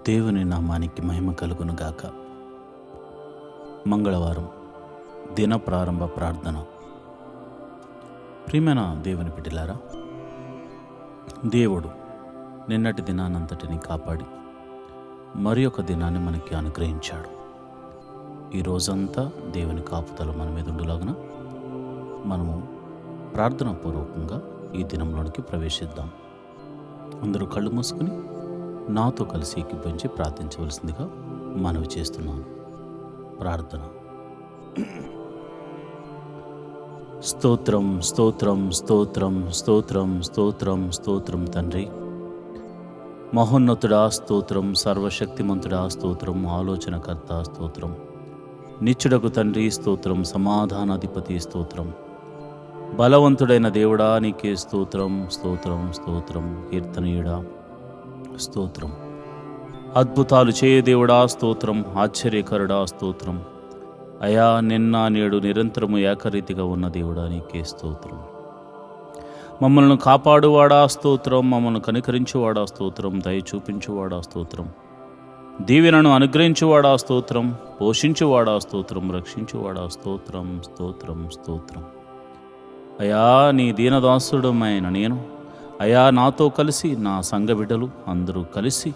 దేవుని నామానికి మహిమ కలుగును గాక. మంగళవారం దిన ప్రారంభ ప్రార్థన. ప్రియమైన దేవుని బిడ్డలారా, దేవుడు నిన్నటి దినానంతటిని కాపాడి మరి ఒక దినాన్ని మనకి అనుగ్రహించాడు. ఈ రోజంతా దేవుని కాపుదల మన మీద ఉండులాగున మనము ప్రార్థనా పూర్వకంగా ఈ దినంలోనికి ప్రవేశిద్దాం. అందరూ కళ్ళు మూసుకుని నాతో కలిసి ఏకీభవించి ప్రార్థించవలసిందిగా మనవి చేస్తున్నాను. ప్రార్థన. స్తోత్రం స్తోత్రం స్తోత్రం స్తోత్రం స్తోత్రం స్తోత్రం తండ్రి, మహోన్నతుడా స్తోత్రం, సర్వశక్తిమంతుడా స్తోత్రం, ఆలోచనకర్త స్తోత్రం, నిత్యుడకు తండ్రి స్తోత్రం, సమాధానాధిపతి స్తోత్రం, బలవంతుడైన దేవుడా నీకే స్తోత్రం స్తోత్రం స్తోత్రం, కీర్తనీయుడా స్తోత్రం, అద్భుతాలు చేయ దేవుడా స్తోత్రం, ఆశ్చర్యకరుడా స్తోత్రం, అయా నిన్న నేడు నిరంతరము ఏకరీతిగా ఉన్న దేవుడా నీకే స్తోత్రం, మమ్మల్ని కాపాడువాడా స్తోత్రం, మమ్మల్ని కనికరించువాడా స్తోత్రం, దయ చూపించువాడా స్తోత్రం, దీవెనను అనుగ్రహించువాడా స్తోత్రం, పోషించువాడా స్తోత్రం, రక్షించువాడా స్తోత్రం స్తోత్రం స్తోత్రం. అయా నీ దీనదాసుడమైన నేను, అయా నాతో కలిసి నా సంఘ బిడ్డలు అందరూ కలిసి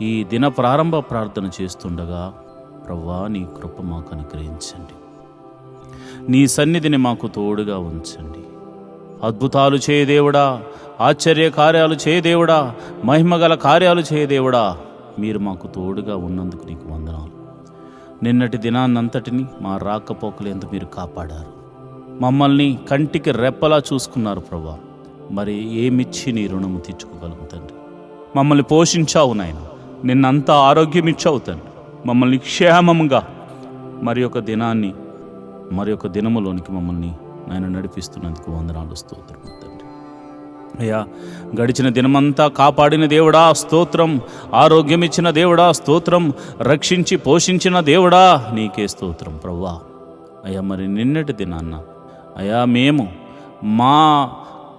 ఈ దిన ప్రారంభ ప్రార్థన చేస్తుండగా ప్రభువా నీ కృప మాకు అనుగ్రహించండి, నీ సన్నిధిని మాకు తోడుగా ఉంచండి. అద్భుతాలు చేయదేవుడా, ఆశ్చర్య కార్యాలు చేయదేవుడా, మహిమగల కార్యాలు చేయదేవుడా, మీరు మాకు తోడుగా ఉన్నందుకు నీకు వందనాలు. నిన్నటి దినాన్నంతటిని మా రాకపోకలేందుకు మీరు కాపాడారు, మమ్మల్ని కంటికి రెప్పలా చూసుకున్నారు ప్రభువా. మరి ఏమిచ్చి నీ రుణము తీర్చుకోగలము తండ్రి? మమ్మల్ని పోషించావు నాయన, నిన్నంతా ఆరోగ్యం ఇచ్చావు తండ్రి, మమ్మల్ని క్షేమంగా మరి ఒక దినాన్ని మరి ఒక దినములోనికి మమ్మల్ని నాయన నడిపిస్తున్నందుకు వందనాలు స్తోత్రం తండ్రి. అయ్యా గడిచిన దినమంతా కాపాడిన దేవుడా స్తోత్రం, ఆరోగ్యం ఇచ్చిన దేవుడా స్తోత్రం, రక్షించి పోషించిన దేవుడా నీకే స్తోత్రం ప్రభువా. అయ్యా మరి నిన్నటి దినాన్న అయా మేము మా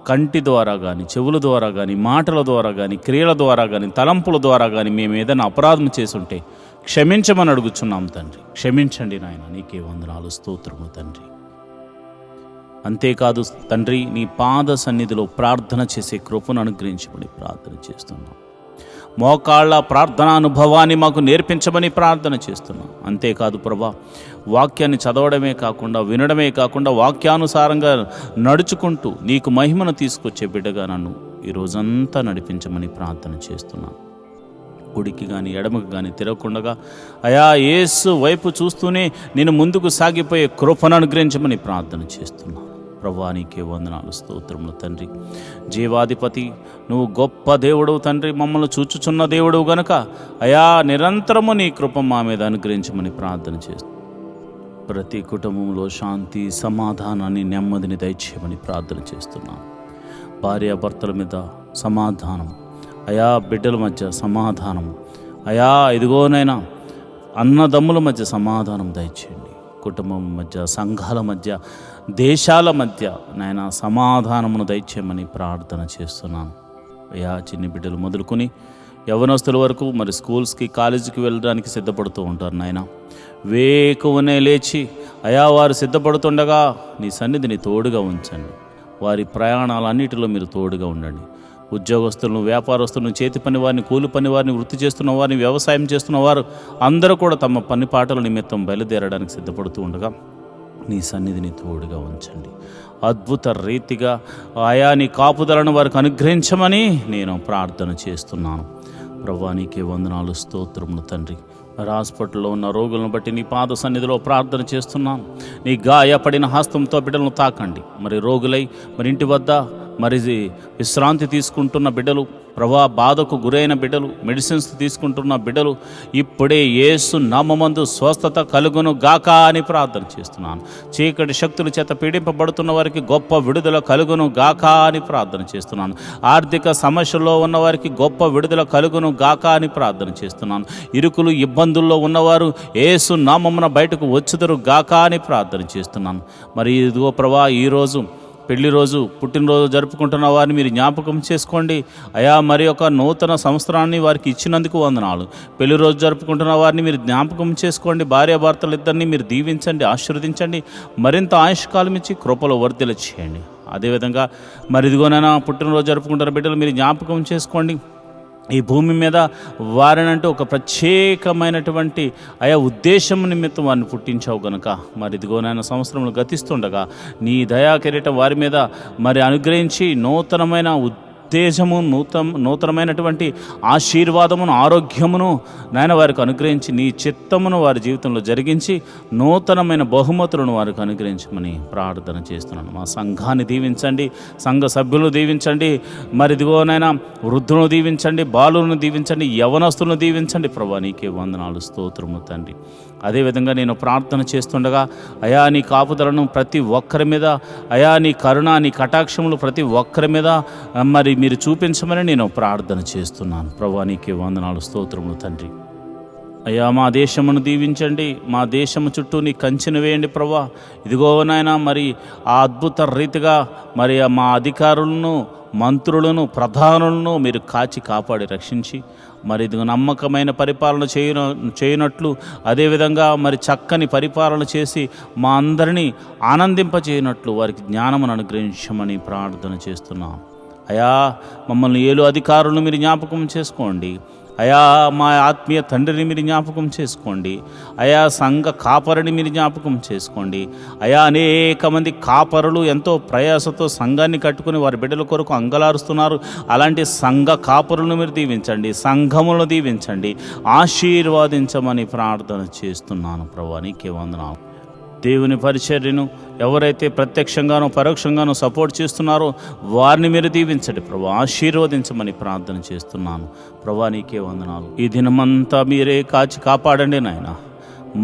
కంటి ద్వారా కానీ, చెవుల ద్వారా కానీ, మాటల ద్వారా కానీ, క్రియల ద్వారా కానీ, తలంపుల ద్వారా కానీ మేము ఏదైనా అపరాధం చేసుంటే క్షమించమని అడుగుచున్నాం తండ్రి. క్షమించండి నాయన, నీకే వందనాలు స్తోత్రము తండ్రి. అంతేకాదు తండ్రి, నీ పాద సన్నిధిలో ప్రార్థన చేసే కృపను అనుగ్రహించమని ప్రార్థన చేస్తున్నాం. మోకాళ్ళ ప్రార్థనా అనుభవాన్ని మాకు నేర్పించమని ప్రార్థన చేస్తున్నాం. అంతేకాదు ప్రభా, వాక్యాన్ని చదవడమే కాకుండా, వినడమే కాకుండా, వాక్యానుసారంగా నడుచుకుంటూ నీకు మహిమను తీసుకొచ్చే బిడ్డగా నన్ను ఈ రోజంతా నడిపించమని ప్రార్థన చేస్తున్నాను. కుడికి కానీ ఎడమకు కానీ తిరగకుండా అయా యేసు వైపు చూస్తూనే నేను ముందుకు సాగిపోయే కృపను అనుగ్రహించమని ప్రార్థన చేస్తున్నాను. ప్రభువా నీకే వందనాలు స్తోత్రములు తండ్రి. జీవాధిపతి నువ్వు గొప్ప దేవుడు తండ్రి, మమ్మల్ని చూచుచున్న దేవుడు గనుక అయా నిరంతరము నీ కృప మా మీద అనుగ్రహించమని ప్రార్థన చేస్తూ ప్రతి కుటుంబంలో శాంతి, సమాధానాన్ని, నెమ్మదిని దయచేయమని ప్రార్థన చేస్తున్నాను. భార్యాభర్తల మీద సమాధానం, అయా బిడ్డల మధ్య సమాధానం, అయా ఇదిగోనైనా అన్నదమ్ముల మధ్య సమాధానం దయచేయండి. కుటుంబం మధ్య, సంఘాల మధ్య, దేశాల మధ్య నాయన సమాధానమును దయచేయమని ప్రార్థన చేస్తున్నాను. అయా చిన్ని బిడ్డలు మొదలుకొని యవనస్తుల వరకు మరి స్కూల్స్కి, కాలేజీకి వెళ్ళడానికి సిద్ధపడుతూ ఉంటారు నాయన. వేకువనే లేచి అయా వారు సిద్ధపడుతుండగా నీ సన్నిధిని తోడుగా ఉంచండి. వారి ప్రయాణాలన్నిటిలో మీరు తోడుగా ఉండండి. ఉద్యోగస్తులను, వ్యాపారస్తులను, చేతి పని వారిని, కూలి పని వారిని, వృత్తి చేస్తున్న వారిని, వ్యవసాయం చేస్తున్న వారు అందరూ కూడా తమ పని పాటల నిమిత్తం బయలుదేరడానికి సిద్ధపడుతూ ఉండగా నీ సన్నిధిని తోడుగా ఉంచండి. అద్భుత రీతిగా ఆయా నీ కాపుదలను వారికి అనుగ్రహించమని నేను ప్రార్థన చేస్తున్నాను. ప్రభువా నీకే వందనాలు స్తోత్రములు తండ్రి. మరి హాస్పిటల్లో ఉన్న రోగులను బట్టి నీ పాద సన్నిధిలో ప్రార్థన చేస్తున్నాను. నీ గాయపడిన హస్తంతో బిడ్డలను తాకండి. మరి రోగులై మరి ఇంటి వద్ద మరి విశ్రాంతి తీసుకుంటున్న బిడ్డలు, ప్రభా బాధకు గురైన బిడ్డలు, మెడిసిన్స్ తీసుకుంటున్న బిడ్డలు ఇప్పుడే యేసు నామమందు స్వస్థత కలుగును గాక అని ప్రార్థన చేస్తున్నాను. చీకటి శక్తుల చేత పీడింపబడుతున్న వారికి గొప్ప విడుదల కలుగును గాక అని ప్రార్థన చేస్తున్నాను. ఆర్థిక సమస్యల్లో ఉన్న వారికి గొప్ప విడుదల కలుగును గాక అని ప్రార్థన చేస్తున్నాను. ఇరుకులు ఇబ్బందుల్లో ఉన్నవారు యేసు నామమున బయటకు వచ్చుదురు గాక అని ప్రార్థన చేస్తున్నాను. మరి ఇదిగో ప్రభా ఈరోజు పెళ్లి రోజు పుట్టినరోజు జరుపుకుంటున్న వారిని మీరు జ్ఞాపకం చేసుకోండి అయా. మరి ఒక నూతన సంవత్సరాన్ని వారికి ఇచ్చినందుకు వందనాలు. పెళ్లి రోజు జరుపుకుంటున్న వారిని మీరు జ్ఞాపకం చేసుకోండి. భార్యాభర్తలు ఇద్దరిని మీరు దీవించండి, ఆశీర్వదించండి, మరింత ఆయుష్కాలం ఇచ్చి కృపలో వర్ధిల్ల చేయండి. అదేవిధంగా మరి ఇదిగోనైనా పుట్టినరోజు జరుపుకుంటున్న బిడ్డలు మీరు జ్ఞాపకం చేసుకోండి. ఈ భూమి మీద వారినంటూ ఒక ప్రత్యేకమైనటువంటి ఆయా ఉద్దేశం నిమిత్తం వారిని పుట్టించావు గనుక మరి ఇదిగోనైనా సంవత్సరములు గతిస్తుండగా నీ దయా కిరీటం వారి మీద మరి అనుగ్రహించి నూతనమైన ఉద్దేశము, నూతనమైనటువంటి ఆశీర్వాదమును, ఆరోగ్యమును నాయన వారికి అనుగ్రహించి నీ చిత్తమును వారి జీవితంలో జరిగించి నూతనమైన బహుమతులను వారికి అనుగ్రహించమని ప్రార్థన చేస్తున్నాను. మా సంఘాన్ని దీవించండి, సంఘ సభ్యులను దీవించండి, మరి ఇదిగోనైనా వృద్ధులను దీవించండి, బాలులను దీవించండి, యవనస్తులను దీవించండి. ప్రభా నీకే వందనాలు, స్తోత్రము తండ్రి. అదేవిధంగా నేను ప్రార్థన చేస్తుండగా అయా నీ కాపుదలను ప్రతి ఒక్కరి మీద, అయా నీ కరుణ, నీ కటాక్షములు ప్రతి ఒక్కరి మీద మరి మీరు చూపించమని నేను ప్రార్థన చేస్తున్నాను. ప్రభా నీకే వందనాలు, స్తోత్రములు తండ్రి. అయ్యా మా దేశమును దీవించండి, మా దేశము చుట్టూ నీ కంచెను వేయండి ప్రభా. ఇదిగో నాయన మరి ఆ అద్భుత రీతిగా మరి మా అధికారులను, మంత్రులను, ప్రధానులను మీరు కాచి కాపాడి రక్షించి మరి ఇది నమ్మకమైన పరిపాలన చేయనట్లు, అదేవిధంగా మరి చక్కని పరిపాలన చేసి మా అందరినీ ఆనందింపచేయనట్లు వారికి జ్ఞానమును అనుగ్రహించమని ప్రార్థన చేస్తున్నాం. అయా మమ్మల్ని ఏలు అధికారులను మీరు జ్ఞాపకం చేసుకోండి. అయా మా ఆత్మీయ తండ్రిని మీరు జ్ఞాపకం చేసుకోండి. అయా సంఘ కాపరిని మీరు జ్ఞాపకం చేసుకోండి. అయా అనేక మంది కాపరులు ఎంతో ప్రయాసతో సంఘాన్ని కట్టుకుని వారి బిడ్డల కొరకు అంగలారుస్తున్నారు. అలాంటి సంఘ కాపరులను మీరు దీవించండి, సంఘములను దీవించండి, ఆశీర్వాదించమని ప్రార్థన చేస్తున్నాను. ప్రభువా నీకే వందనాలు. దేవుని పరిచర్యను ఎవరైతే ప్రత్యక్షంగానో పరోక్షంగానో సపోర్ట్ చేస్తున్నారో వారిని మీరు దీవించండి ప్రభు, ఆశీర్వదించమని ప్రార్థన చేస్తున్నాను. ప్రభా నీకే వందనాలు. ఈ దినమంతా మీరే కాచి కాపాడండి నాయన.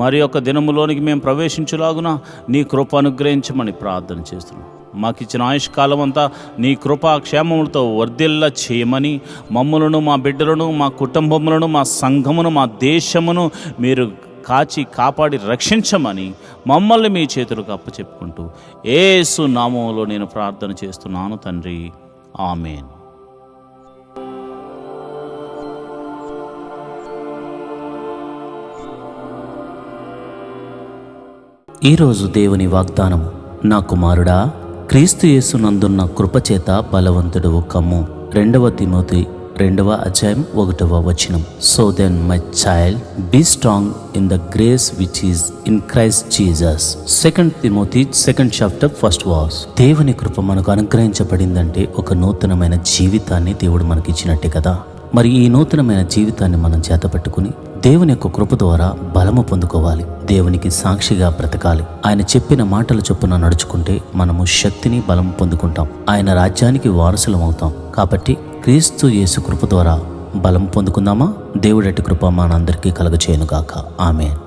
మరి ఒక దినములోనికి మేము ప్రవేశించులాగున నీ కృప అనుగ్రహించమని ప్రార్థన చేస్తున్నాం. మాకిచ్చిన ఆయుష్కాలం అంతా నీ కృపా క్షేమములతో వర్ధిల్ల చేయమని మమ్మలను, మా బిడ్డలను, మా కుటుంబములను, మా సంఘమును, మా దేశమును మీరు కాచి కాపాడి రక్షించమని మమ్మల్ని మీ చేతులకు అప్పచెప్పుకుంటూ యేసు నామములో నేను ప్రార్థన చేస్తున్నాను తండ్రి, ఆమేన్. ఈరోజు దేవుని వాగ్దానం, నా కుమారుడా, క్రీస్తు యేసునందున్న కృపచేత బలవంతుడు కమ్ము. 2 తిమోతి 2వ అధ్యాయం 1వ వచనం. So then my child, be strong in the grace which is in Christ Jesus. 2 Timothy 2nd chapter 1st verse. దేవుని కృప మనకు అనుగ్రహించబడిందంటే ఒక నూతనమైన జీవితాన్ని దేవుడు మనకిచ్చినట్టే కదా. మరి ఈ నూతనమైన జీవితాన్ని మనం చేతపట్టుకుని దేవుని యొక్క కృప ద్వారా బలము పొందుకోవాలి. దేవునికి సాక్షిగా బ్రతకాలి. ఆయన చెప్పిన మాటల చొప్పున నడుచుకుంటే మనము శక్తిని, బలం పొందుకుంటాం. ఆయన రాజ్యానికి వారసులం అవుతాం. కాబట్టి క్రీస్తు యేసు కృప ద్వారా బలం పొందుకుందామా? దేవుడటి కృప మనందరికీ కలుగచేయునుగాక. ఆమేన్.